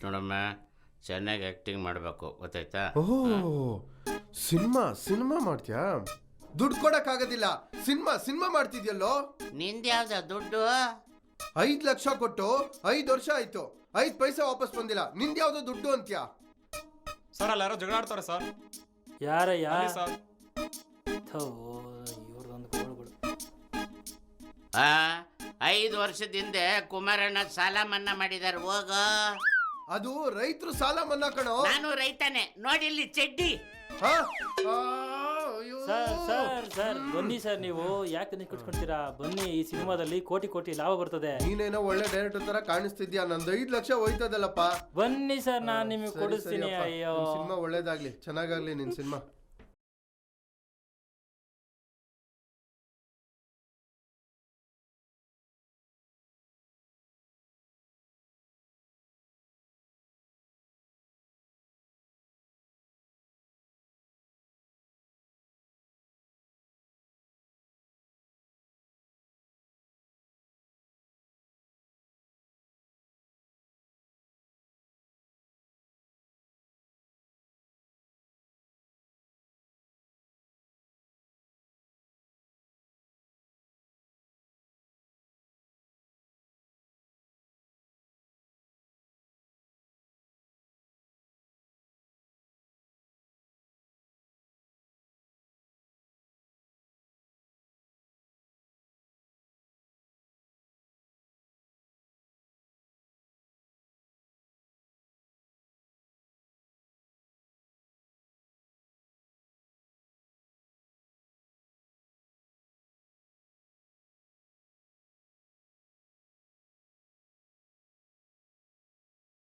ನೋಡಮ್ಮ, ಚೆನ್ನಾಗಿ ಆ್ಯಕ್ಟಿಂಗ್ ಮಾಡಬೇಕು, ಗೊತ್ತಾಯ್ತಾ? ಓಹೋ, ಸಿನಿಮಾ ಮಾಡ್ತೀಯಾ? ದುಡ್ಡು ಕೊಡಕ್ಕಾಗೋದಿಲ್ಲ. ಸಿನಿಮಾ ಮಾಡ್ತಿದ್ಯಲ್ಲೋ. ನಿಂದ್ಯಾವ್ದ ದುಡ್ಡು? 5 ಲಕ್ಷ ಕೊಟ್ಟು 5 ವರ್ಷ ಆಯ್ತು, 5 ಪೈಸೆ ವಾಪಸ್ ಬಂದಿಲ್ಲ. ನಿಂದ್ಯಾವ್ದು ದುಡ್ಡು ಅಂತ್ಯಾ? ಸರ್ ಅಲ್ಲಿ ಯಾರೋ ಜಗಳ ಆಡ್ತಾರೆ ಸರ್. ಯಾರಯ್ಯ? ಸರ್ ಇವ್ರದೊಂದು ಗೋಳುಗಳು. 5 ವರ್ಷದಿಂದ ಕುಮಾರಣ್ಣ ಸಾಲ ಮನ್ನಾ ಮಾಡಿದಾರೆ. ಹೋಗ. ಅದು ರೈತರು ಸಾಲ ಮನ್ನಾ ಕಣೋ. ನಾನು ರೈತನೇ, ನೋಡಿಲ್ಲಿ ಚಡ್ಡಿ. ಹಾ? ಅಯ್ಯೋ. ಸರ್ ಬನ್ನಿ ಸರ್, ನೀವು ಯಾಕೆ ತಲೆ ಕಟ್ಸ್ಕೊಳ್ತೀರಾ? ಬನ್ನಿ, ಈ ಸಿನಿಮಾದಲ್ಲಿ ಕೋಟಿ ಲಾಭ ಬರ್ತದೆ. ನೀನೇನೋ ಒಳ್ಳೆ ಡೈರೆಕ್ಟರ್ ತರ ಕಾಣಿಸ್ತಿದ್ಯಾ. ನಂದು 5 ಲಕ್ಷ ಹೋಯ್ತದಲ್ಲಪ್ಪ. ಬನ್ನಿ ಸರ್, ನಾನು ನಿಮಗೆ ಕೊಡಿಸ್ತೀನಿ. ಸರಿಯಪ್ಪ. ಅಯ್ಯೋ, ನಿನ್ ಸಿನಿಮಾ ಒಳ್ಳೇದಾಗ್ಲಿ, ಚೆನ್ನಾಗಾಗ್ಲಿ ನಿನ್ ಸಿನಿಮಾ.